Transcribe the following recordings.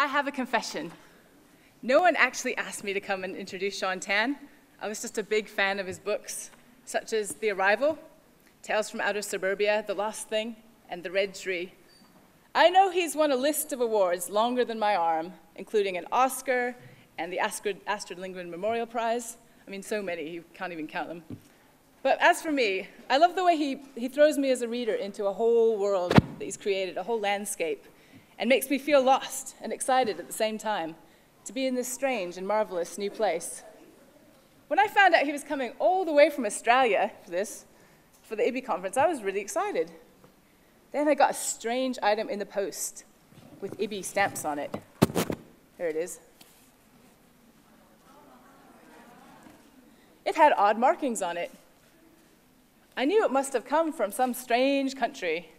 I have a confession. No one actually asked me to come and introduce Shaun Tan. I was just a big fan of his books, such as The Arrival, Tales from Outer Suburbia, The Lost Thing, and The Red Tree. I know he's won a list of awards longer than my arm, including an Oscar and the Astrid Lindgren Memorial Prize. I mean, so many, you can't even count them. But as for me, I love the way he throws me as a reader into a whole world that he's created, a whole landscape, and makes me feel lost and excited at the same time to be in this strange and marvelous new place. When I found out he was coming all the way from Australia for the IBBY conference, I was really excited. Then I got a strange item in the post with IBBY stamps on it. There it is. It had odd markings on it. I knew it must have come from some strange country.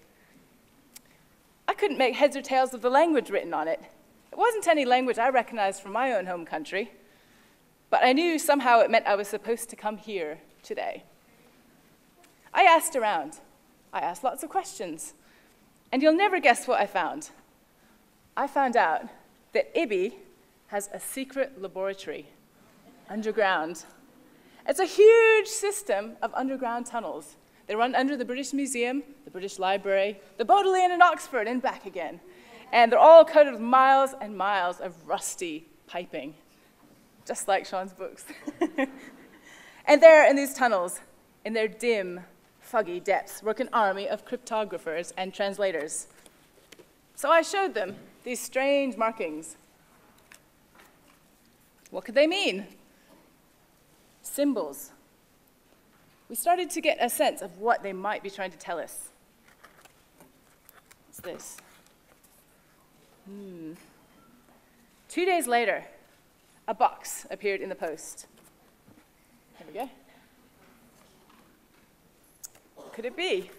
I couldn't make heads or tails of the language written on it. It wasn't any language I recognized from my own home country, but I knew somehow it meant I was supposed to come here today. I asked around. I asked lots of questions. And you'll never guess what I found. I found out that IBBY has a secret laboratory underground. It's a huge system of underground tunnels. They run under the British Museum, the British Library, the Bodleian in Oxford, and back again. And they're all coated with miles and miles of rusty piping, just like Shaun's books. And there in these tunnels, in their dim, foggy depths, work an army of cryptographers and translators. So I showed them these strange markings. What could they mean? Symbols. We started to get a sense of what they might be trying to tell us. What's this? 2 days later, a box appeared in the post. Here we go. What could it be?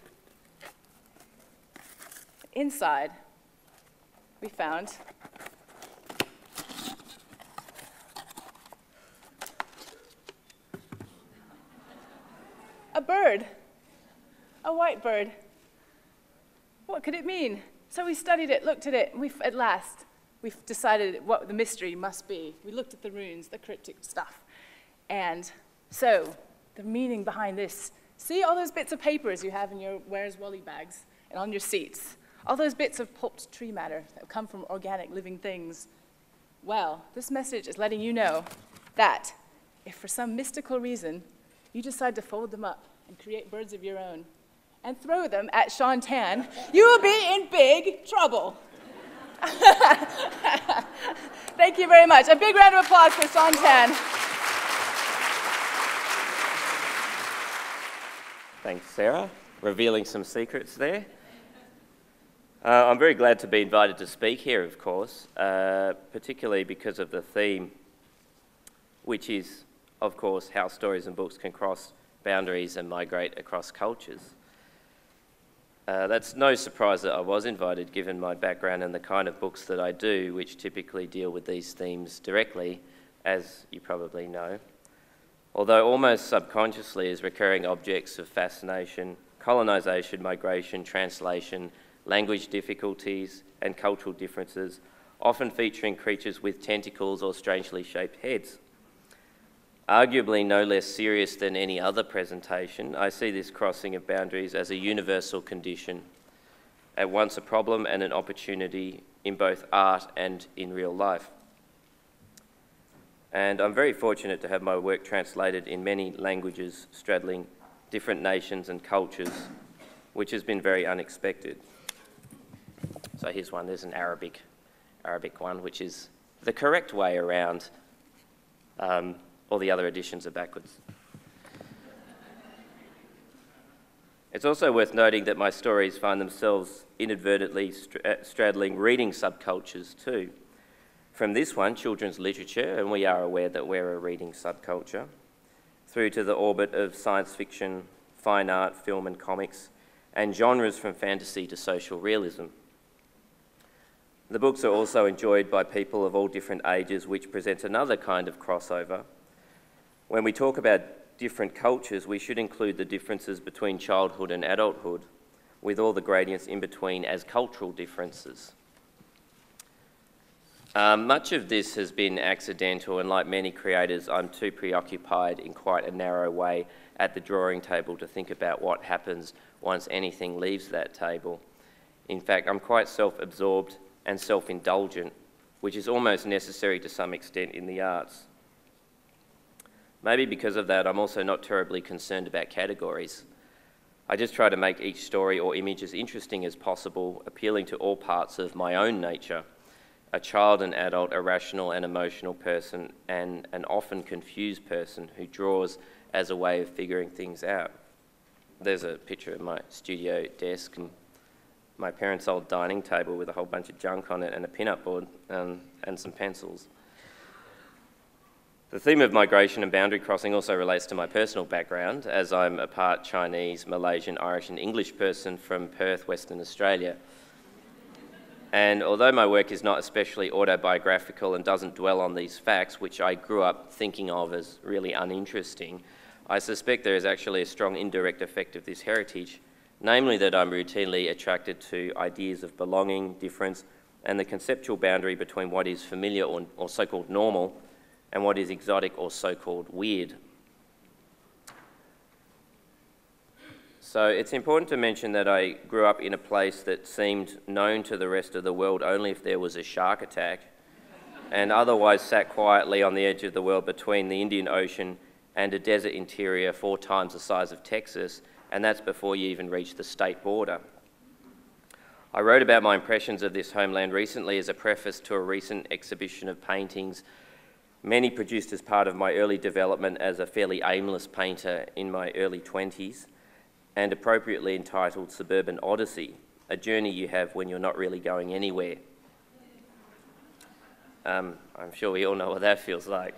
Inside, we found a bird, a white bird. What could it mean? So we studied it, looked at it, and at last, we've decided what the mystery must be. We looked at the runes, the cryptic stuff. And so, the meaning behind this, see all those bits of papers you have in your Where's Wally bags and on your seats? All those bits of pulped tree matter that come from organic living things. Well, this message is letting you know that if for some mystical reason you decide to fold them up and create birds of your own and throw them at Shaun Tan, you will be in big trouble. Thank you very much. A big round of applause for Shaun Tan. Thanks, Sarah. Revealing some secrets there. I'm very glad to be invited to speak here, of course, particularly because of the theme, which is, of course, how stories and books can cross boundaries and migrate across cultures. That's no surprise that I was invited, given my background and the kind of books that I do, which typically deal with these themes directly, as you probably know. Although almost subconsciously as recurring objects of fascination, colonisation, migration, translation, language difficulties, and cultural differences, often featuring creatures with tentacles or strangely shaped heads. Arguably no less serious than any other presentation, I see this crossing of boundaries as a universal condition, at once a problem and an opportunity in both art and in real life. And I'm very fortunate to have my work translated in many languages straddling different nations and cultures, which has been very unexpected. So here's one, there's an Arabic one, which is the correct way around. All the other editions are backwards. It's also worth noting that my stories find themselves inadvertently straddling reading subcultures too. From this one, children's literature, and we are aware that we're a reading subculture, through to the orbit of science fiction, fine art, film and comics, and genres from fantasy to social realism. The books are also enjoyed by people of all different ages, which presents another kind of crossover. When we talk about different cultures, we should include the differences between childhood and adulthood, with all the gradients in between as cultural differences. Much of this has been accidental, and like many creators, I'm too preoccupied in quite a narrow way at the drawing table to think about what happens once anything leaves that table. In fact, I'm quite self-absorbed and self-indulgent, which is almost necessary to some extent in the arts. Maybe because of that, I'm also not terribly concerned about categories. I just try to make each story or image as interesting as possible, appealing to all parts of my own nature: a child, an adult, a rational and emotional person, and an often confused person who draws as a way of figuring things out. There's a picture of my studio desk and my parents' old dining table with a whole bunch of junk on it and a pin-up board and some pencils. The theme of migration and boundary crossing also relates to my personal background, as I'm a part Chinese, Malaysian, Irish and English person from Perth, Western Australia. And although my work is not especially autobiographical and doesn't dwell on these facts, which I grew up thinking of as really uninteresting, I suspect there is actually a strong indirect effect of this heritage, namely that I'm routinely attracted to ideas of belonging, difference, and the conceptual boundary between what is familiar or so-called normal and what is exotic or so-called weird. So it's important to mention that I grew up in a place that seemed known to the rest of the world only if there was a shark attack, and otherwise sat quietly on the edge of the world between the Indian Ocean and a desert interior 4 times the size of Texas, and that's before you even reach the state border. I wrote about my impressions of this homeland recently as a preface to a recent exhibition of paintings, many produced as part of my early development as a fairly aimless painter in my early 20s, and appropriately entitled Suburban Odyssey, a journey you have when you're not really going anywhere. I'm sure we all know what that feels like.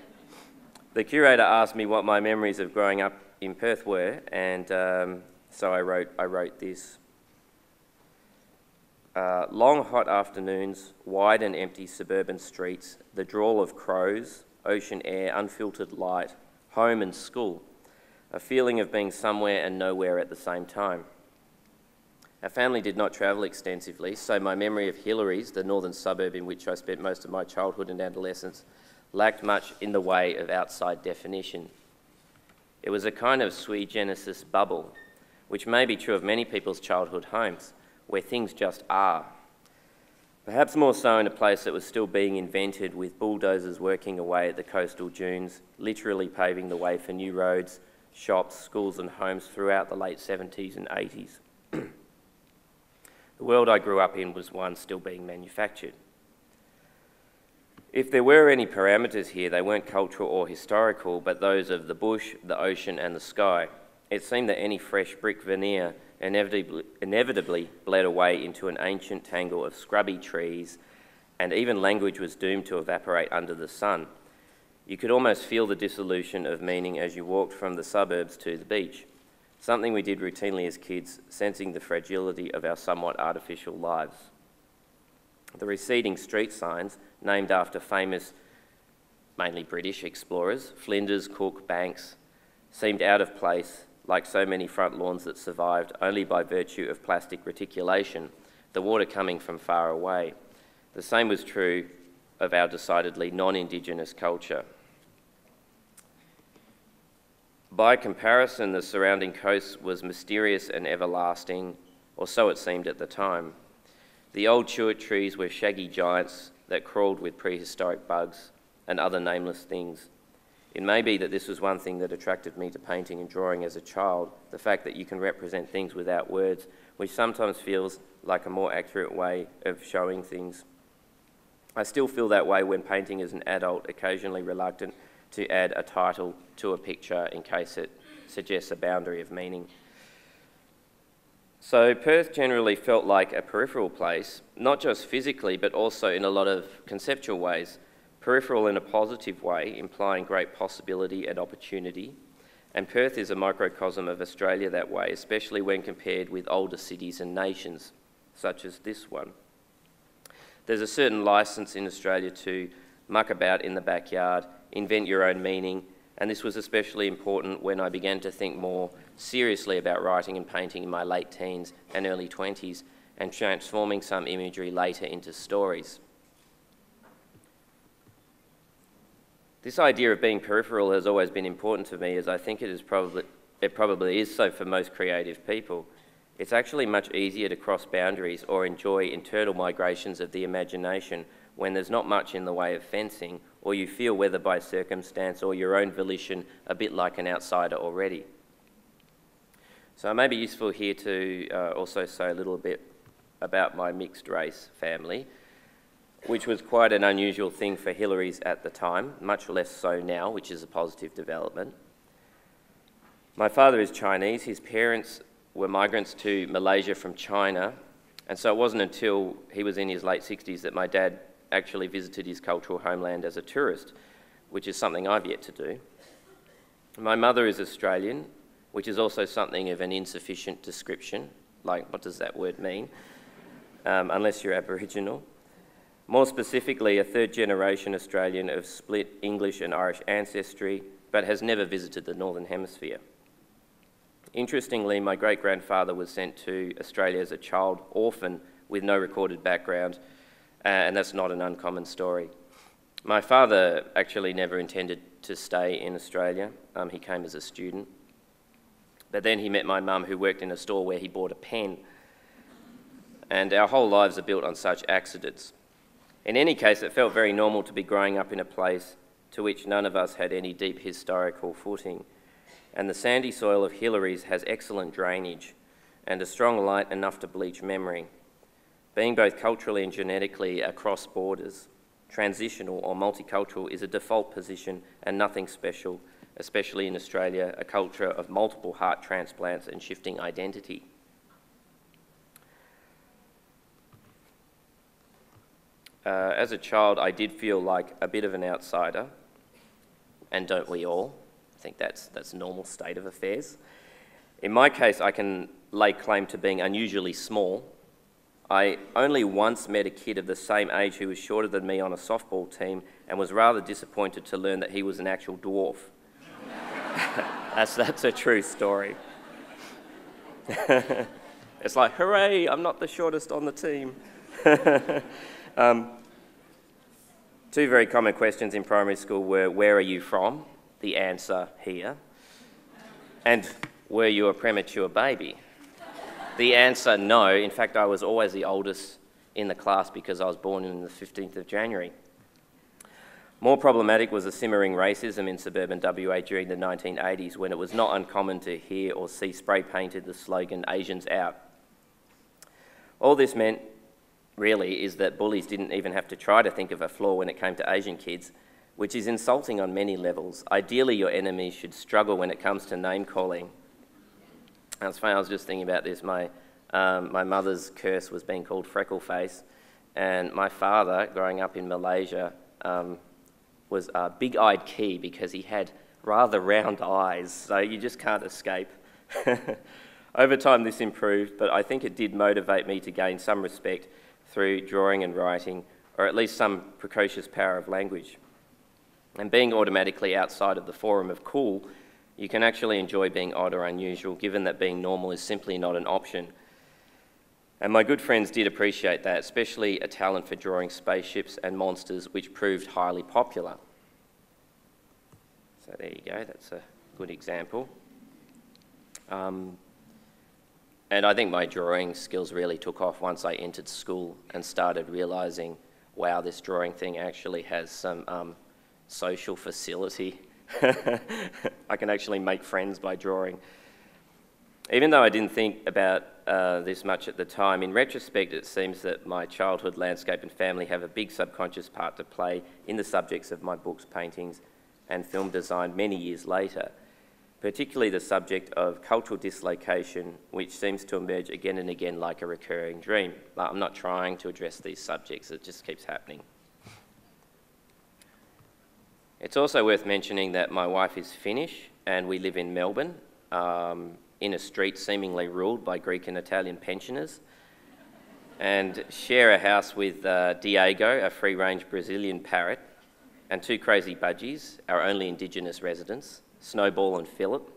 The curator asked me what my memories of growing up in Perth were, and so I wrote this. Long hot afternoons, wide and empty suburban streets, the drawl of crows, ocean air, unfiltered light, home and school, a feeling of being somewhere and nowhere at the same time. Our family did not travel extensively, so my memory of Hillary's, the northern suburb in which I spent most of my childhood and adolescence, lacked much in the way of outside definition. It was a kind of sui generis bubble, which may be true of many people's childhood homes, where things just are. Perhaps more so in a place that was still being invented, with bulldozers working away at the coastal dunes, literally paving the way for new roads, shops, schools and homes throughout the late 70s and 80s. The world I grew up in was one still being manufactured. If there were any parameters here, they weren't cultural or historical, but those of the bush, the ocean and the sky. It seemed that any fresh brick veneer inevitably bled away into an ancient tangle of scrubby trees, and even language was doomed to evaporate under the sun. You could almost feel the dissolution of meaning as you walked from the suburbs to the beach, something we did routinely as kids, sensing the fragility of our somewhat artificial lives. The receding street signs, named after famous, mainly British explorers, Flinders, Cook, Banks, seemed out of place, like so many front lawns that survived only by virtue of plastic reticulation, the water coming from far away. The same was true of our decidedly non-Indigenous culture. By comparison, the surrounding coast was mysterious and everlasting, or so it seemed at the time. The old chewit trees were shaggy giants that crawled with prehistoric bugs and other nameless things. It may be that this was one thing that attracted me to painting and drawing as a child, the fact that you can represent things without words, which sometimes feels like a more accurate way of showing things. I still feel that way when painting as an adult, occasionally reluctant to add a title to a picture in case it suggests a boundary of meaning. So Perth generally felt like a peripheral place, not just physically, but also in a lot of conceptual ways. Peripheral in a positive way, implying great possibility and opportunity. And Perth is a microcosm of Australia that way, especially when compared with older cities and nations, such as this one. There's a certain license in Australia to muck about in the backyard, invent your own meaning, and this was especially important when I began to think more seriously about writing and painting in my late teens and early 20s, and transforming some imagery later into stories. This idea of being peripheral has always been important to me, as I think it probably is so for most creative people. It's actually much easier to cross boundaries or enjoy internal migrations of the imagination when there's not much in the way of fencing, or you feel, whether by circumstance or your own volition, a bit like an outsider already. So it may be useful here to also say a little bit about my mixed race family, which was quite an unusual thing for Hillary's at the time, much less so now, which is a positive development. My father is Chinese. His parents were migrants to Malaysia from China, and so it wasn't until he was in his late 60s that my dad actually visited his cultural homeland as a tourist, which is something I've yet to do. My mother is Australian, which is also something of an insufficient description, like what does that word mean, unless you're Aboriginal. More specifically, a third-generation Australian of split English and Irish ancestry, but has never visited the Northern Hemisphere. Interestingly, my great-grandfather was sent to Australia as a child orphan with no recorded background, and that's not an uncommon story. My father actually never intended to stay in Australia. He came as a student. But then he met my mum, who worked in a store where he bought a pen. And our whole lives are built on such accidents. In any case, it felt very normal to be growing up in a place to which none of us had any deep historical footing. And the sandy soil of Hillary's has excellent drainage and a strong light enough to bleach memory. Being both culturally and genetically across borders, transitional or multicultural is a default position and nothing special, especially in Australia, a culture of multiple heart transplants and shifting identity. As a child, I did feel like a bit of an outsider, and don't we all? I think that's a normal state of affairs. In my case, I can lay claim to being unusually small. I only once met a kid of the same age who was shorter than me on a softball team and was rather disappointed to learn that he was an actual dwarf. That's a true story. It's like, hooray, I'm not the shortest on the team. Two very common questions in primary school were, where are you from? The answer, here. And were you a premature baby? The answer, no. In fact, I was always the oldest in the class because I was born on the 15th of January. More problematic was the simmering racism in suburban WA during the 1980s, when it was not uncommon to hear or see spray-painted the slogan, Asians out. All this meant, really, is that bullies didn't even have to try to think of a flaw when it came to Asian kids, which is insulting on many levels. Ideally, your enemies should struggle when it comes to name-calling. It's funny, I was just thinking about this. My mother's curse was being called freckleface, and my father, growing up in Malaysia, was a big-eyed key because he had rather round eyes, so you just can't escape. Over time, this improved, but I think it did motivate me to gain some respect through drawing and writing, or at least some precocious power of language. And being automatically outside of the forum of cool, you can actually enjoy being odd or unusual, given that being normal is simply not an option. And my good friends did appreciate that, especially a talent for drawing spaceships and monsters, which proved highly popular. So there you go, that's a good example. And I think my drawing skills really took off once I entered school and started realising, wow, this drawing thing actually has some social facility. I can actually make friends by drawing. Even though I didn't think about this much at the time, in retrospect it seems that my childhood landscape and family have a big subconscious part to play in the subjects of my books, paintings and film design many years later, particularly the subject of cultural dislocation, which seems to emerge again and again like a recurring dream. I'm not trying to address these subjects, it just keeps happening. It's also worth mentioning that my wife is Finnish and we live in Melbourne, in a street seemingly ruled by Greek and Italian pensioners, and share a house with Diego, a free-range Brazilian parrot, and two crazy budgies, our only Indigenous residents, Snowball and Philip,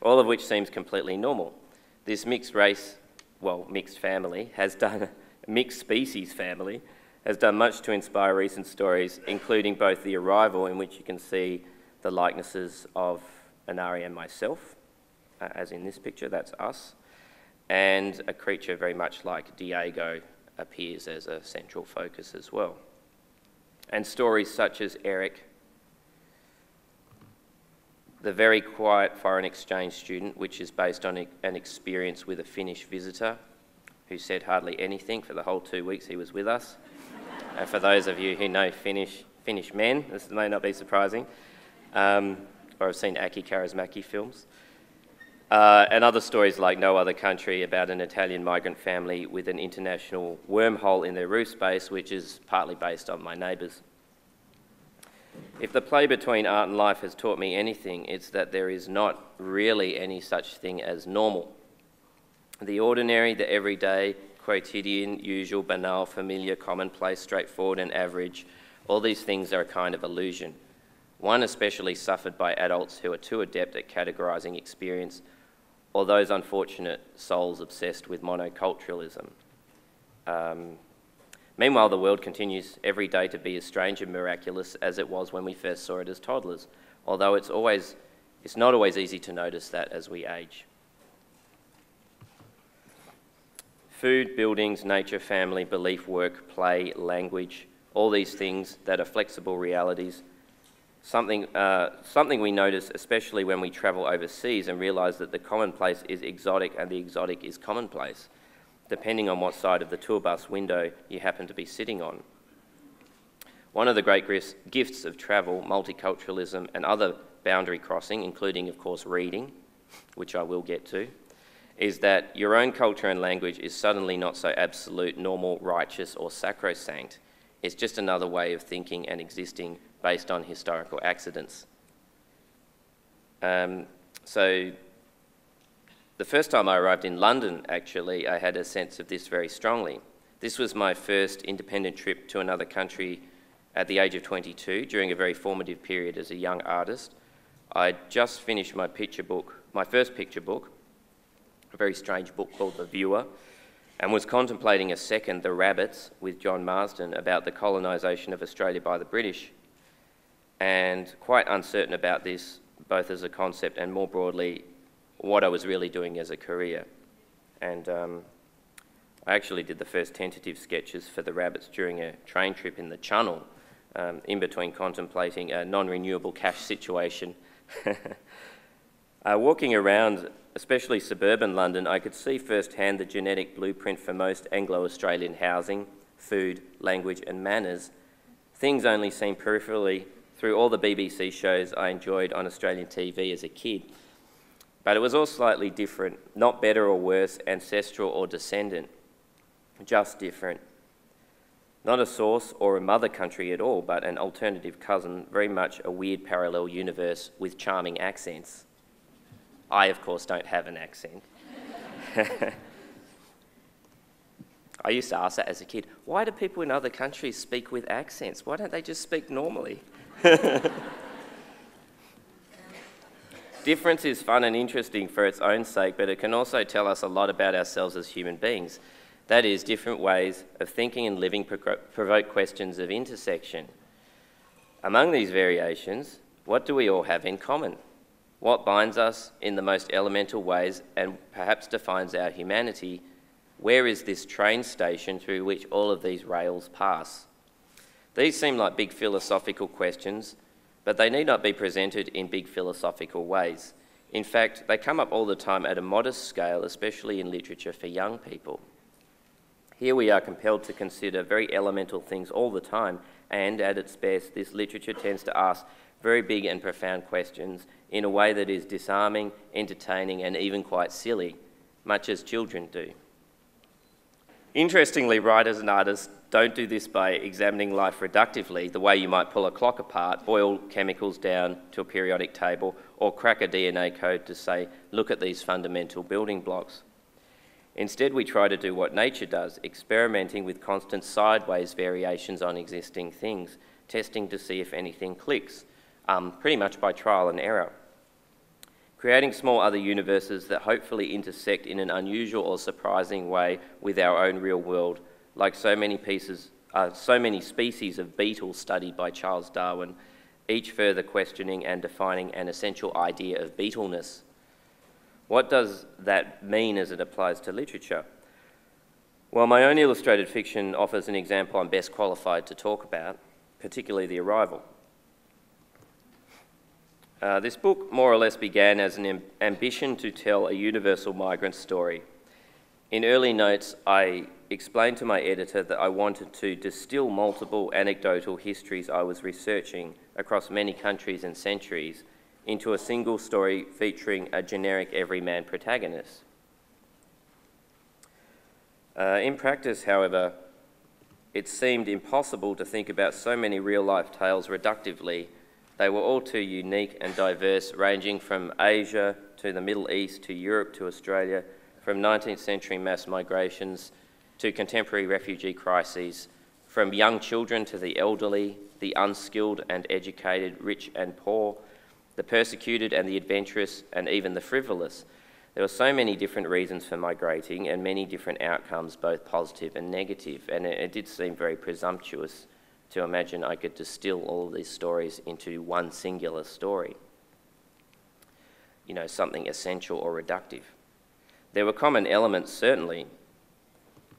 all of which seems completely normal. This mixed race, well, mixed family, has done, mixed species family, has done much to inspire recent stories, including both The Arrival, in which you can see the likenesses of Inari and myself, as in this picture, that's us, and a creature very much like Diego appears as a central focus as well. And stories such as Eric, the very quiet foreign exchange student, which is based on an experience with a Finnish visitor who said hardly anything for the whole 2 weeks he was with us. And for those of you who know Finnish men, this may not be surprising, or have seen Aki Kaurismäki films. And other stories like No Other Country, about an Italian migrant family with an international wormhole in their roof space, which is partly based on My Neighbours. If the play between art and life has taught me anything, it's that there is not really any such thing as normal. The ordinary, the everyday, quotidian, usual, banal, familiar, commonplace, straightforward and average, all these things are a kind of illusion. One especially suffered by adults who are too adept at categorising experience, or those unfortunate souls obsessed with monoculturalism. Meanwhile, the world continues every day to be as strange and miraculous as it was when we first saw it as toddlers, although it's not always easy to notice that as we age. Food, buildings, nature, family, belief, work, play, language, all these things that are flexible realities, something we notice especially when we travel overseas and realise that the commonplace is exotic and the exotic is commonplace, depending on what side of the tour bus window you happen to be sitting on. One of the great gifts of travel, multiculturalism and other boundary crossing, including of course reading, which I will get to, is that your own culture and language is suddenly not so absolute, normal, righteous or sacrosanct. It's just another way of thinking and existing based on historical accidents. So the first time I arrived in London, actually, I had a sense of this very strongly. This was my first independent trip to another country at the age of 22, during a very formative period as a young artist. I'd just finished my first picture book, a very strange book called The Viewer, and was contemplating a second, The Rabbits, with John Marsden, about the colonisation of Australia by the British, and quite uncertain about this, both as a concept and more broadly, what I was really doing as a career. And I actually did the first tentative sketches for The Rabbits during a train trip in the Channel, in between contemplating a non-renewable cash situation. Walking around, especially suburban London, I could see firsthand the genetic blueprint for most Anglo-Australian housing, food, language and manners, things only seen peripherally through all the BBC shows I enjoyed on Australian TV as a kid. But it was all slightly different, not better or worse, ancestral or descendant, just different. Not a source or a mother country at all, but an alternative cousin, very much a weird parallel universe with charming accents. I, of course, don't have an accent. I used to ask that as a kid, why do people in other countries speak with accents? Why don't they just speak normally? Difference is fun and interesting for its own sake, but it can also tell us a lot about ourselves as human beings. That is, different ways of thinking and living provoke questions of intersection. Among these variations, what do we all have in common? What binds us in the most elemental ways and perhaps defines our humanity? Where is this train station through which all of these rails pass? These seem like big philosophical questions, but they need not be presented in big philosophical ways. In fact, they come up all the time at a modest scale, especially in literature for young people. Here we are compelled to consider very elemental things all the time, and at its best, this literature tends to ask very big and profound questions in a way that is disarming, entertaining, and even quite silly, much as children do. Interestingly, writers and artists don't do this by examining life reductively, the way you might pull a clock apart, boil chemicals down to a periodic table, or crack a DNA code to say, look at these fundamental building blocks. Instead, we try to do what nature does, experimenting with constant sideways variations on existing things, testing to see if anything clicks, pretty much by trial and error. Creating small other universes that hopefully intersect in an unusual or surprising way with our own real world, like so many pieces so many species of beetles studied by Charles Darwin, each further questioning and defining an essential idea of beetleness. What does that mean as it applies to literature? Well, my own illustrated fiction offers an example I'm best qualified to talk about, particularly The Arrival. This book more or less began as an ambition to tell a universal migrant story. In early notes, I explained to my editor that I wanted to distill multiple anecdotal histories I was researching across many countries and centuries into a single story featuring a generic everyman protagonist. In practice, however, it seemed impossible to think about so many real-life tales reductively. They were all too unique and diverse, ranging from Asia to the Middle East to Europe to Australia, from 19th century mass migrations to contemporary refugee crises, from young children to the elderly, the unskilled and educated, rich and poor, the persecuted and the adventurous, and even the frivolous. There were so many different reasons for migrating and many different outcomes, both positive and negative, and it did seem very presumptuous to imagine I could distill all of these stories into one singular story. You know, something essential or reductive. There were common elements, certainly.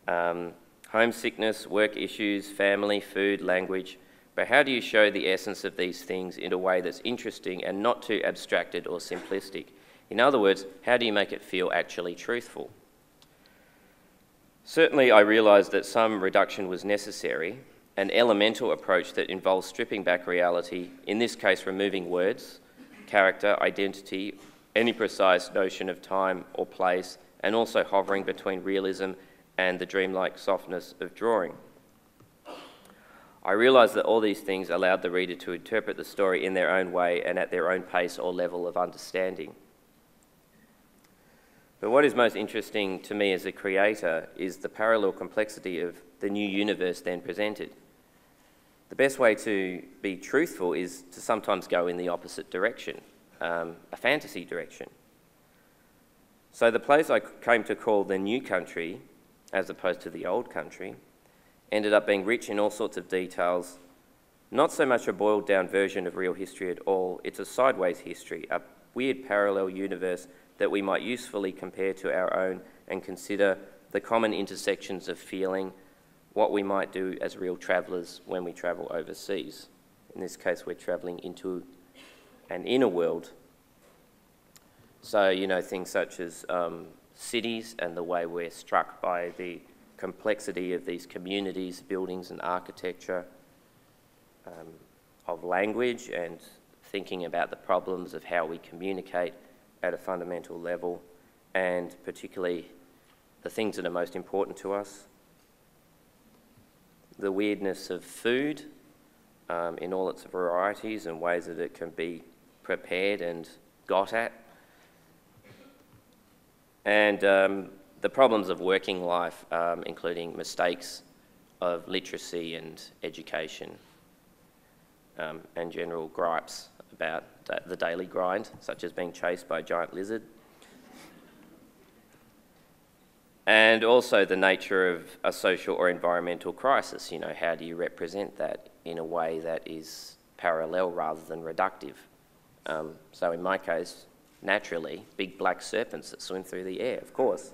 Homesickness, work issues, family, food, language. But how do you show the essence of these things in a way that's interesting and not too abstracted or simplistic? In other words, how do you make it feel actually truthful? Certainly, I realised that some reduction was necessary, an elemental approach that involves stripping back reality, in this case removing words, character, identity, any precise notion of time or place, and also hovering between realism and the dreamlike softness of drawing. I realised that all these things allowed the reader to interpret the story in their own way and at their own pace or level of understanding. But what is most interesting to me as a creator is the parallel complexity of the new universe then presented. The best way to be truthful is to sometimes go in the opposite direction, a fantasy direction. So the place I came to call the new country, as opposed to the old country, ended up being rich in all sorts of details, not so much a boiled down version of real history at all, it's a sideways history, a weird parallel universe that we might usefully compare to our own and consider the common intersections of feeling, what we might do as real travellers when we travel overseas. In this case, we're travelling into an inner world. So, you know, things such as cities and the way we're struck by the complexity of these communities, buildings and architecture, of language and thinking about the problems of how we communicate at a fundamental level, and particularly the things that are most important to us. The weirdness of food in all its varieties and ways that it can be prepared and got at. And the problems of working life, including mistakes of literacy and education, and general gripes about the daily grind, such as being chased by a giant lizard. And also the nature of a social or environmental crisis. You know, how do you represent that in a way that is parallel rather than reductive? So in my case, naturally, big black serpents that swim through the air, of course.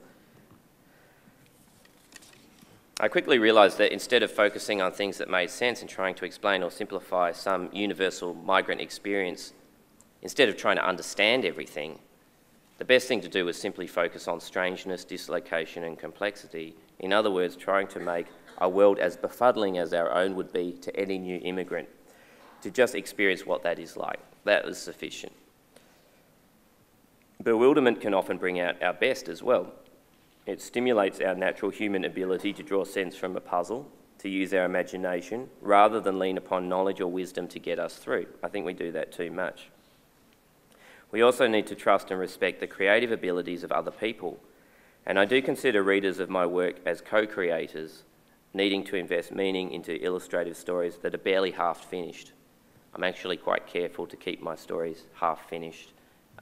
I quickly realised that instead of focusing on things that made sense and trying to explain or simplify some universal migrant experience, instead of trying to understand everything, the best thing to do was simply focus on strangeness, dislocation and complexity. In other words, trying to make a world as befuddling as our own would be to any new immigrant, to just experience what that is like. That is sufficient. Bewilderment can often bring out our best as well. It stimulates our natural human ability to draw sense from a puzzle, to use our imagination, rather than lean upon knowledge or wisdom to get us through. I think we do that too much. We also need to trust and respect the creative abilities of other people. And I do consider readers of my work as co-creators, needing to invest meaning into illustrative stories that are barely half finished. I'm actually quite careful to keep my stories half finished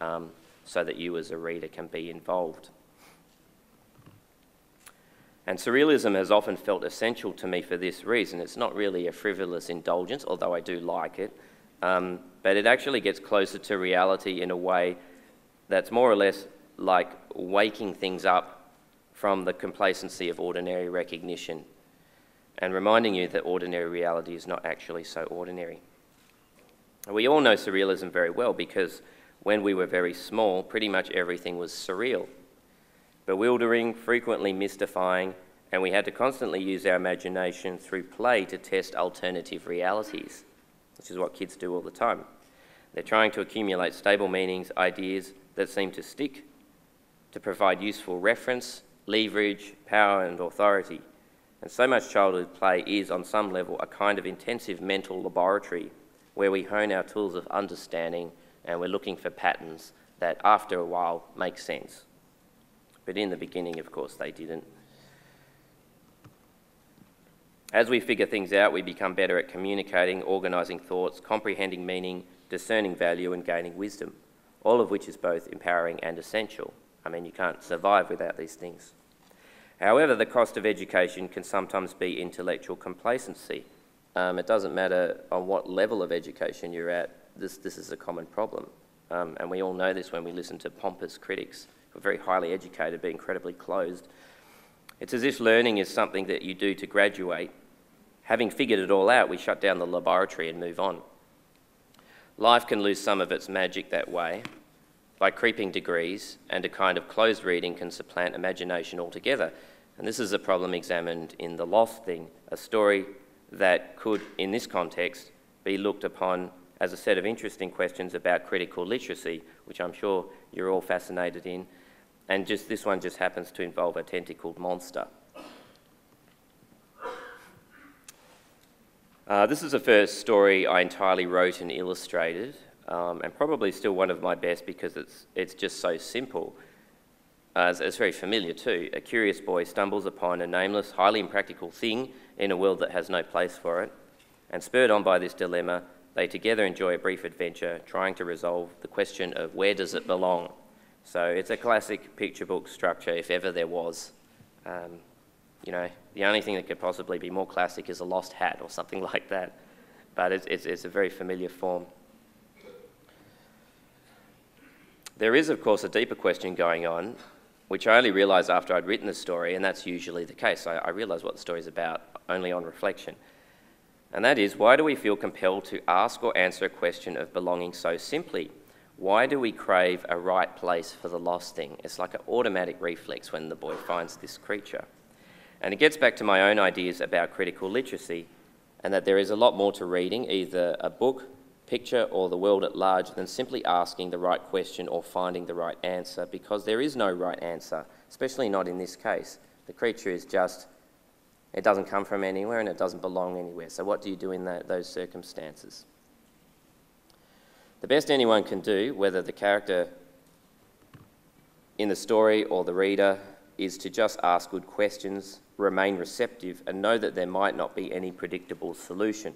so that you as a reader can be involved. And surrealism has often felt essential to me for this reason. It's not really a frivolous indulgence, although I do like it, but it actually gets closer to reality in a way that's more or less like waking things up from the complacency of ordinary recognition and reminding you that ordinary reality is not actually so ordinary. We all know surrealism very well because when we were very small, pretty much everything was surreal. Bewildering, frequently mystifying, and we had to constantly use our imagination through play to test alternative realities, which is what kids do all the time. They're trying to accumulate stable meanings, ideas that seem to stick, to provide useful reference, leverage, power and authority. And so much childhood play is, on some level, a kind of intensive mental laboratory where we hone our tools of understanding and we're looking for patterns that, after a while, make sense. But in the beginning, of course, they didn't. As we figure things out, we become better at communicating, organising thoughts, comprehending meaning, discerning value and gaining wisdom, all of which is both empowering and essential. I mean, you can't survive without these things. However, the cost of education can sometimes be intellectual complacency. It doesn't matter on what level of education you're at, this is a common problem. And we all know this when we listen to pompous critics who are very highly educated but incredibly closed. It's as if learning is something that you do to graduate. Having figured it all out, we shut down the laboratory and move on. Life can lose some of its magic that way by creeping degrees, and a kind of closed reading can supplant imagination altogether. And this is a problem examined in The Lost Thing, a story that could, in this context, be looked upon as a set of interesting questions about critical literacy, which I'm sure you're all fascinated in. And this one just happens to involve a tentacled monster. This is the first story I entirely wrote and illustrated, and probably still one of my best because it's just so simple. It's very familiar too. A curious boy stumbles upon a nameless, highly impractical thing in a world that has no place for it, and spurred on by this dilemma, they together enjoy a brief adventure trying to resolve the question of where does it belong. So it's a classic picture book structure if ever there was. You know, the only thing that could possibly be more classic is a lost hat or something like that. But it's a very familiar form. There is, of course, a deeper question going on, which I only realised after I'd written the story, and that's usually the case. I realise what the story's about only on reflection. And that is, why do we feel compelled to ask or answer a question of belonging so simply? Why do we crave a right place for the lost thing? It's like an automatic reflex when the boy finds this creature. And it gets back to my own ideas about critical literacy, and that there is a lot more to reading, either a book, picture, or the world at large, than simply asking the right question or finding the right answer, because there is no right answer, especially not in this case. The creature is just, it doesn't come from anywhere and it doesn't belong anywhere. So what do you do in those circumstances? The best anyone can do, whether the character in the story or the reader, is to just ask good questions, remain receptive, and know that there might not be any predictable solution.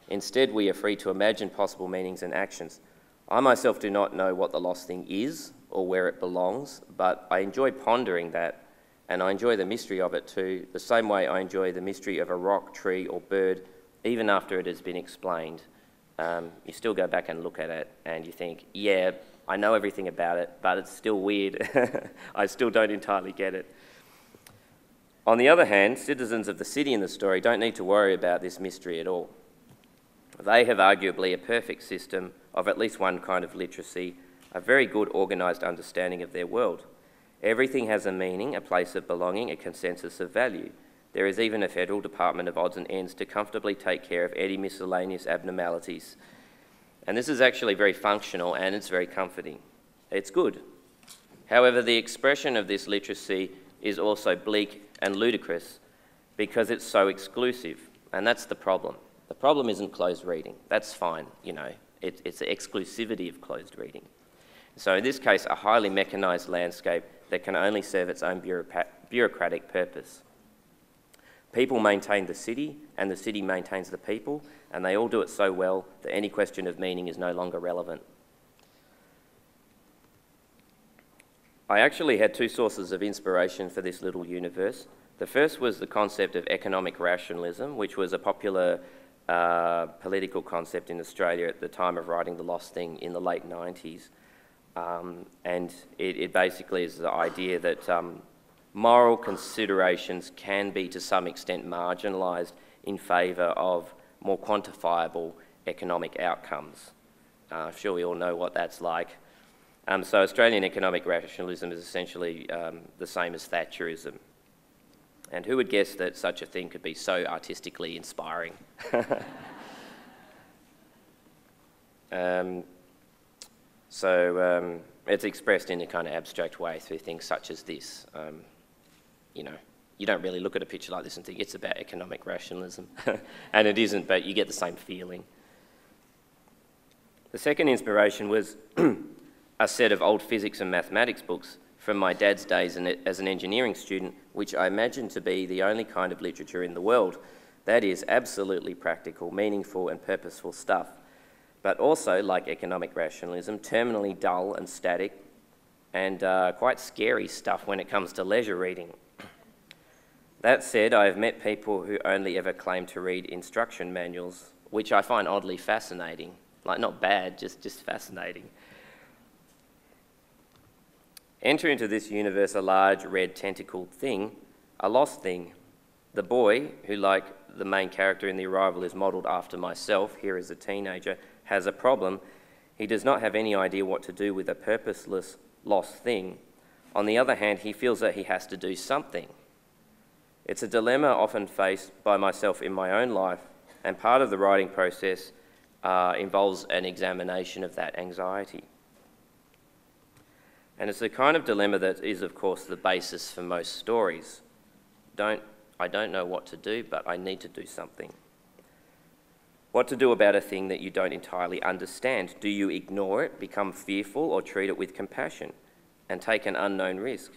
Instead, we are free to imagine possible meanings and actions. I myself do not know what the lost thing is or where it belongs, but I enjoy pondering that, and I enjoy the mystery of it too, the same way I enjoy the mystery of a rock, tree, or bird, even after it has been explained. You still go back and look at it, and you think, yeah, I know everything about it, but it's still weird. I still don't entirely get it. On the other hand, citizens of the city in the story don't need to worry about this mystery at all. They have arguably a perfect system of at least one kind of literacy, a very good organised understanding of their world. Everything has a meaning, a place of belonging, a consensus of value. There is even a federal department of odds and ends to comfortably take care of any miscellaneous abnormalities. And this is actually very functional and it's very comforting. It's good. However, the expression of this literacy is also bleak and ludicrous because it's so exclusive, and that's the problem. The problem isn't closed reading. That's fine, you know. It's the exclusivity of closed reading. So in this case, a highly mechanised landscape that can only serve its own bureaucratic purpose. People maintain the city, and the city maintains the people, and they all do it so well that any question of meaning is no longer relevant. I actually had two sources of inspiration for this little universe. The first was the concept of economic rationalism, which was a popular political concept in Australia at the time of writing The Lost Thing in the late 90s. And it basically is the idea that moral considerations can be to some extent marginalised in favour of more quantifiable economic outcomes. I'm sure we all know what that's like. So Australian economic rationalism is essentially the same as Thatcherism. And who would guess that such a thing could be so artistically inspiring? It's expressed in a kind of abstract way through things such as this. You know, you don't really look at a picture like this and think it's about economic rationalism. And it isn't, but you get the same feeling. The second inspiration was a set of old physics and mathematics books from my dad's days as an engineering student, which I imagine to be the only kind of literature in the world that is absolutely practical, meaningful and purposeful stuff, but also, like economic rationalism, terminally dull and static and quite scary stuff when it comes to leisure reading. That said, I have met people who only ever claim to read instruction manuals, which I find oddly fascinating. Like, not bad, just fascinating. Enter into this universe a large, red, tentacled thing, a lost thing. The boy, who, like the main character in The Arrival, is modelled after myself, here as a teenager, has a problem. He does not have any idea what to do with a purposeless, lost thing. On the other hand, he feels that he has to do something. It's a dilemma often faced by myself in my own life, and part of the writing process involves an examination of that anxiety. And it's the kind of dilemma that is, of course, the basis for most stories. I don't know what to do, but I need to do something. What to do about a thing that you don't entirely understand? Do you ignore it, become fearful, or treat it with compassion and take an unknown risk?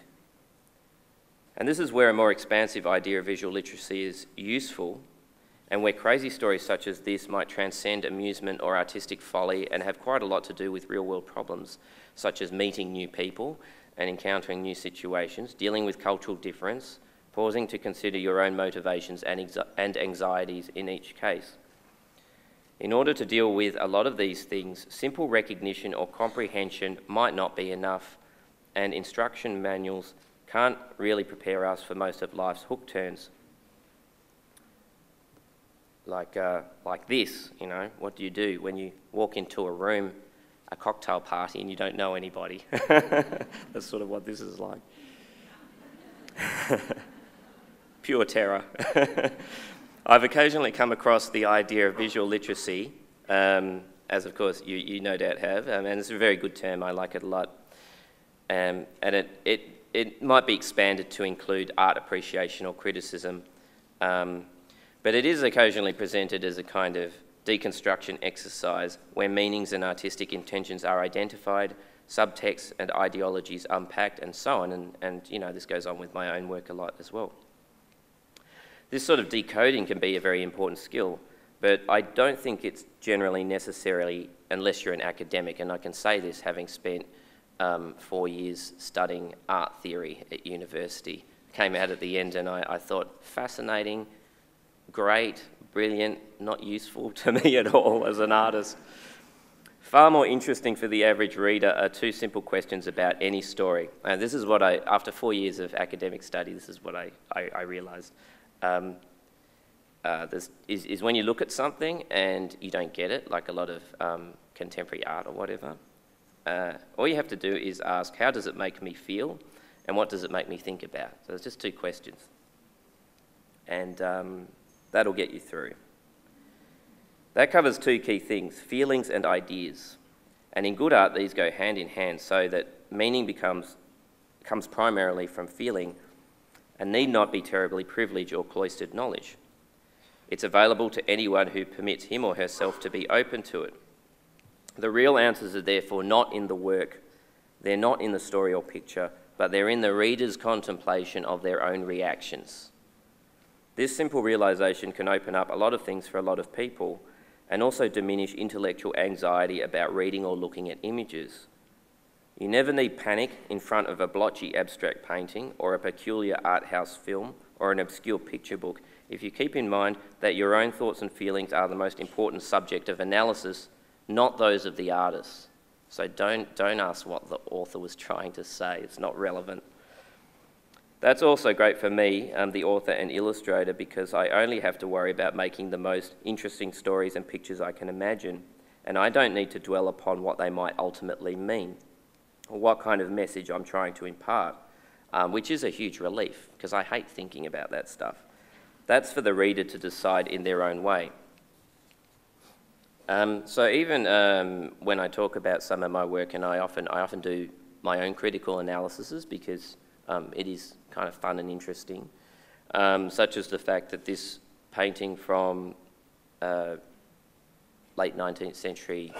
And this is where a more expansive idea of visual literacy is useful, and where crazy stories such as this might transcend amusement or artistic folly and have quite a lot to do with real-world problems, such as meeting new people and encountering new situations, dealing with cultural difference, pausing to consider your own motivations and anxieties in each case. In order to deal with a lot of these things, simple recognition or comprehension might not be enough, and instruction manuals can't really prepare us for most of life's hook turns. Like this, you know, what do you do when you walk into a room, a cocktail party, and you don't know anybody? That's sort of what this is like. Pure terror. I've occasionally come across the idea of visual literacy, as of course you no doubt have, and it's a very good term, I like it a lot. And it might be expanded to include art appreciation or criticism, but it is occasionally presented as a kind of deconstruction exercise where meanings and artistic intentions are identified, subtexts and ideologies unpacked, and so on, and you know, this goes on with my own work a lot as well. This sort of decoding can be a very important skill, but I don't think it's generally necessarily unless you're an academic, and I can say this having spent 4 years studying art theory at university. Came out at the end and I thought, fascinating, great, brilliant, not useful to me at all as an artist. Far more interesting for the average reader are two simple questions about any story. And this is what after 4 years of academic study, this is what I realised. This is when you look at something and you don't get it, like a lot of contemporary art or whatever. All you have to do is ask, how does it make me feel? And what does it make me think about? So it's just two questions. And that'll get you through. That covers two key things, feelings and ideas. And in good art, these go hand in hand so that meaning comes primarily from feeling and need not be terribly privileged or cloistered knowledge. It's available to anyone who permits him or herself to be open to it. The real answers are therefore not in the work, they're not in the story or picture, but they're in the reader's contemplation of their own reactions. This simple realisation can open up a lot of things for a lot of people and also diminish intellectual anxiety about reading or looking at images. You never need panic in front of a blotchy abstract painting or a peculiar art house film or an obscure picture book if you keep in mind that your own thoughts and feelings are the most important subject of analysis, not those of the artist. So don't ask what the author was trying to say. It's not relevant. That's also great for me, the author and illustrator, because I only have to worry about making the most interesting stories and pictures I can imagine, and I don't need to dwell upon what they might ultimately mean, or what kind of message I'm trying to impart, which is a huge relief, because I hate thinking about that stuff. That's for the reader to decide in their own way. So even when I talk about some of my work, and I often do my own critical analyses because it is kind of fun and interesting, such as the fact that this painting from late 19th century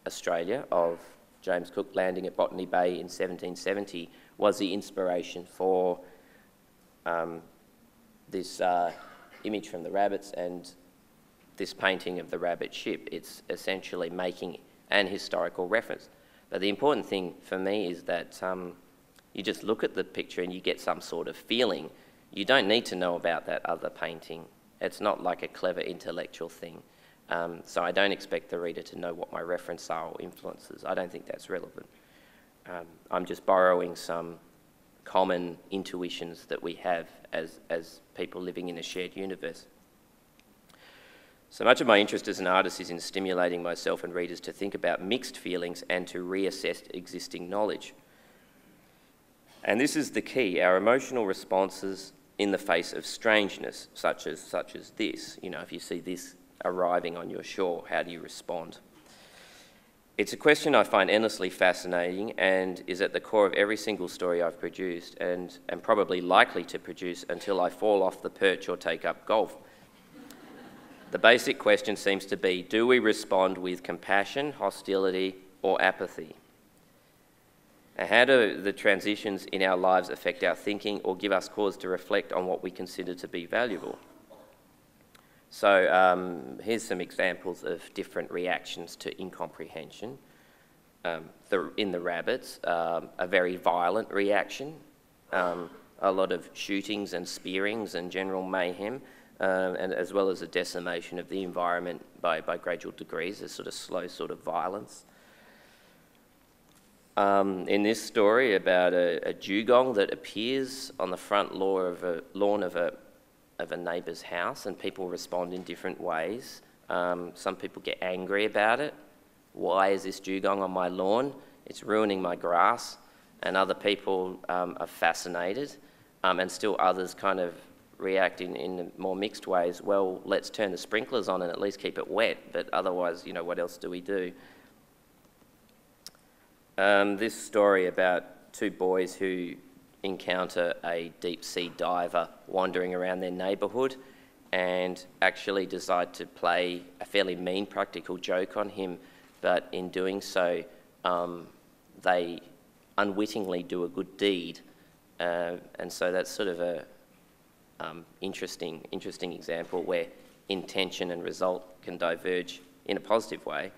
Australia of James Cook landing at Botany Bay in 1770 was the inspiration for this image from the rabbits and this painting of the rabbit ship. It's essentially making an historical reference. But the important thing for me is that you just look at the picture and you get some sort of feeling. You don't need to know about that other painting. It's not like a clever intellectual thing. So I don't expect the reader to know what my reference are or influences. I don't think that's relevant. I'm just borrowing some common intuitions that we have as people living in a shared universe. So much of my interest as an artist is in stimulating myself and readers to think about mixed feelings and to reassess existing knowledge. And this is the key, our emotional responses in the face of strangeness, such as this. You know, if you see this arriving on your shore, how do you respond? It's a question I find endlessly fascinating and is at the core of every single story I've produced and am probably likely to produce until I fall off the perch or take up golf. The basic question seems to be, do we respond with compassion, hostility, or apathy? And how do the transitions in our lives affect our thinking or give us cause to reflect on what we consider to be valuable? So here's some examples of different reactions to incomprehension. In the rabbits, a very violent reaction, a lot of shootings and spearings and general mayhem, and as well as a decimation of the environment by gradual degrees, a sort of slow sort of violence. In this story about a dugong that appears on the front lawn of a neighbour's house, and people respond in different ways. Some people get angry about it. Why is this dugong on my lawn? It's ruining my grass. And other people are fascinated, and still others kind of react in more mixed ways. Well, let's turn the sprinklers on and at least keep it wet, but otherwise, you know, what else do we do? This story about two boys who encounter a deep-sea diver wandering around their neighbourhood and actually decide to play a fairly mean practical joke on him, but in doing so, they unwittingly do a good deed. And so that's sort of a interesting example where intention and result can diverge in a positive way.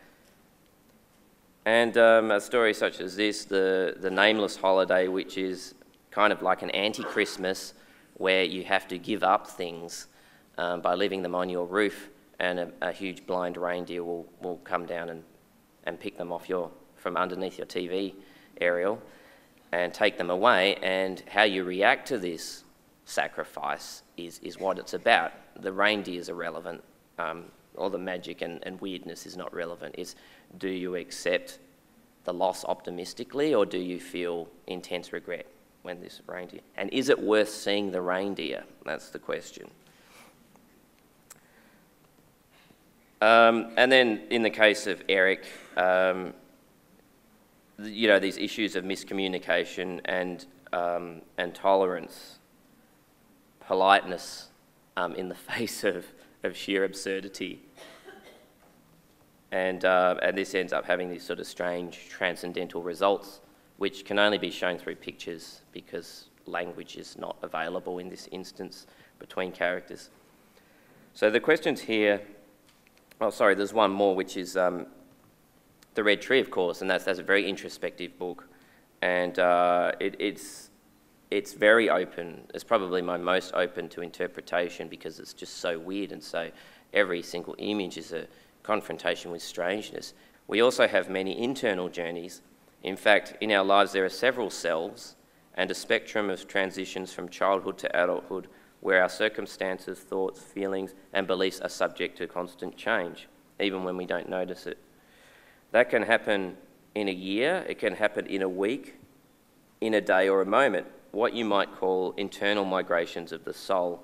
And a story such as this, the Nameless Holiday, which is kind of like an anti-Christmas where you have to give up things by leaving them on your roof, and a huge blind reindeer will come down and pick them off from underneath your TV aerial and take them away. And how you react to this sacrifice is what it's about. The reindeers are relevant. All the magic and weirdness is not relevant. It's, do you accept the loss optimistically, or do you feel intense regret when this reindeer... And is it worth seeing the reindeer? That's the question. And then in the case of Eric, you know, these issues of miscommunication and tolerance, politeness in the face of sheer absurdity. And this ends up having these sort of strange transcendental results, which can only be shown through pictures because language is not available in this instance between characters. So the questions here, oh sorry, there's one more, which is The Red Tree, of course, and that's a very introspective book. and it's very open. It's probably my most open to interpretation because it's just so weird, and so every single image is a confrontation with strangeness. We also have many internal journeys. In fact, in our lives there are several selves and a spectrum of transitions from childhood to adulthood where our circumstances, thoughts, feelings and beliefs are subject to constant change, even when we don't notice it. That can happen in a year, it can happen in a week, in a day or a moment, what you might call internal migrations of the soul,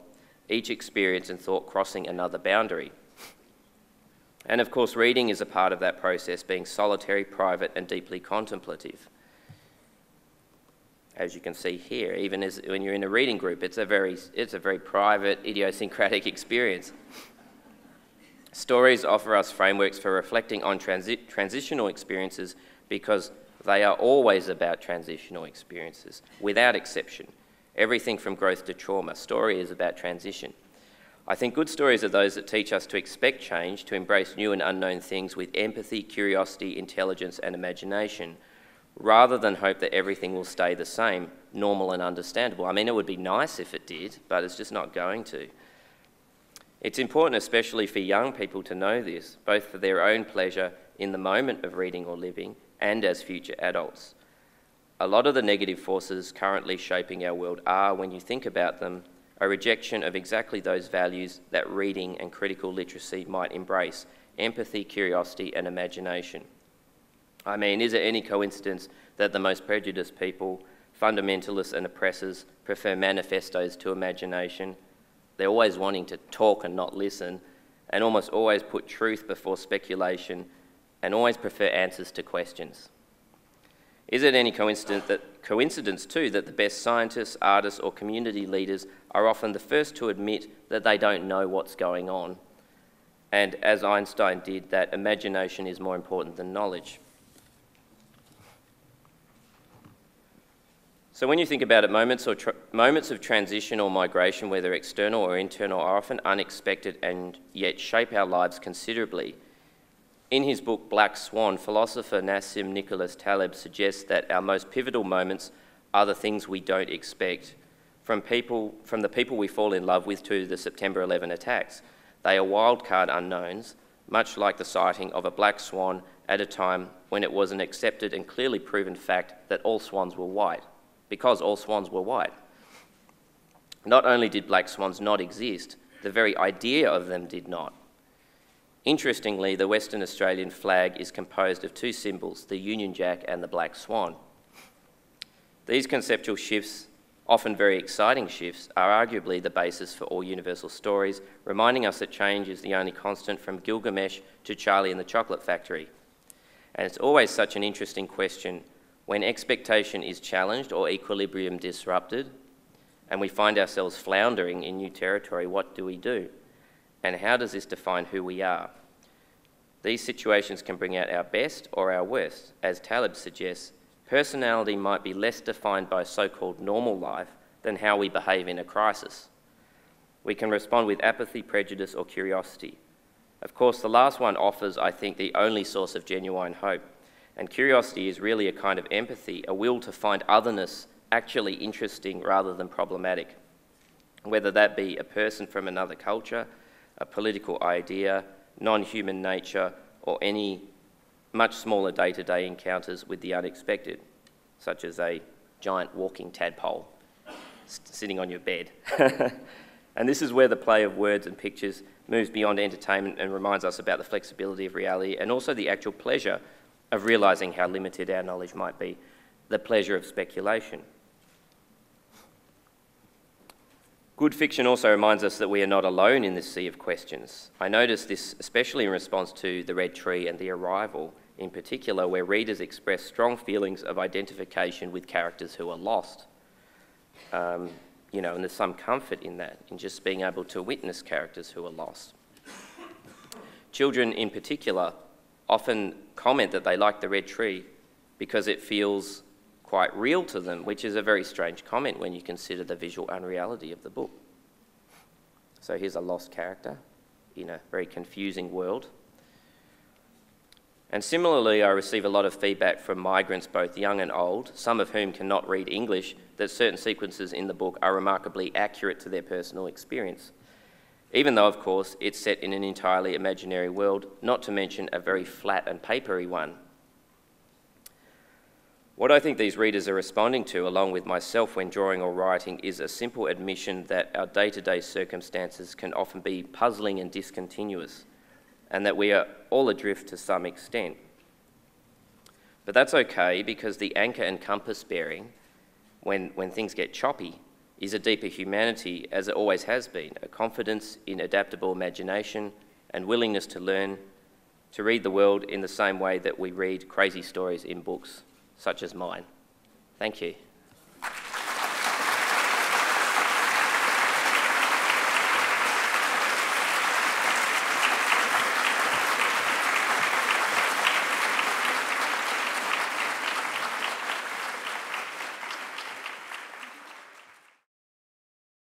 each experience and thought crossing another boundary. And of course, reading is a part of that process, being solitary, private and deeply contemplative. As you can see here, even as when you're in a reading group, it's a very private, idiosyncratic experience. Stories offer us frameworks for reflecting on transitional experiences because they are always about transitional experiences, without exception. Everything from growth to trauma. Story is about transition. I think good stories are those that teach us to expect change, to embrace new and unknown things with empathy, curiosity, intelligence and imagination, rather than hope that everything will stay the same, normal and understandable. I mean, it would be nice if it did, but it's just not going to. It's important, especially for young people, to know this, both for their own pleasure in the moment of reading or living and as future adults. A lot of the negative forces currently shaping our world are, when you think about them, a rejection of exactly those values that reading and critical literacy might embrace: empathy, curiosity and imagination. I mean, is it any coincidence that the most prejudiced people, fundamentalists and oppressors, prefer manifestos to imagination? They're always wanting to talk and not listen, and almost always put truth before speculation, and always prefer answers to questions. Is it any coincidence too that the best scientists, artists or community leaders are often the first to admit that they don't know what's going on? And as Einstein did, that imagination is more important than knowledge. So when you think about it, moments of transition or migration, whether external or internal, are often unexpected and yet shape our lives considerably. In his book Black Swan, philosopher Nassim Nicholas Taleb suggests that our most pivotal moments are the things we don't expect, from the people we fall in love with to the September 11 attacks. They are wildcard unknowns, much like the sighting of a black swan at a time when it was an accepted and clearly proven fact that all swans were white, because all swans were white. Not only did black swans not exist, the very idea of them did not. Interestingly, the Western Australian flag is composed of two symbols, the Union Jack and the black swan. These conceptual shifts, often very exciting shifts, are arguably the basis for all universal stories, reminding us that change is the only constant from Gilgamesh to Charlie and the Chocolate Factory. And it's always such an interesting question: when expectation is challenged or equilibrium disrupted, and we find ourselves floundering in new territory, what do we do? And how does this define who we are? These situations can bring out our best or our worst. As Taleb suggests, personality might be less defined by so-called normal life than how we behave in a crisis. We can respond with apathy, prejudice, or curiosity. Of course, the last one offers, I think, the only source of genuine hope. And curiosity is really a kind of empathy, a will to find otherness actually interesting rather than problematic. Whether that be a person from another culture, a political idea, non-human nature, or any much smaller day-to-day encounters with the unexpected, such as a giant walking tadpole sitting on your bed. And this is where the play of words and pictures moves beyond entertainment and reminds us about the flexibility of reality and also the actual pleasure of realising how limited our knowledge might be, the pleasure of speculation. Good fiction also reminds us that we are not alone in this sea of questions. I noticed this especially in response to The Red Tree and The Arrival in particular, where readers express strong feelings of identification with characters who are lost. And there's some comfort in that, in just being able to witness characters who are lost. Children in particular often comment that they like The Red Tree because it feels quite real to them, which is a very strange comment when you consider the visual unreality of the book. So here's a lost character in a very confusing world. And similarly, I receive a lot of feedback from migrants, both young and old, some of whom cannot read English, that certain sequences in the book are remarkably accurate to their personal experience. Even though, of course, it's set in an entirely imaginary world, not to mention a very flat and papery one. What I think these readers are responding to, along with myself when drawing or writing, is a simple admission that our day-to-day circumstances can often be puzzling and discontinuous, and that we are all adrift to some extent. But that's okay, because the anchor and compass bearing, when things get choppy, is a deeper humanity, as it always has been, a confidence in adaptable imagination and willingness to learn, to read the world in the same way that we read crazy stories in books, such as mine. Thank you.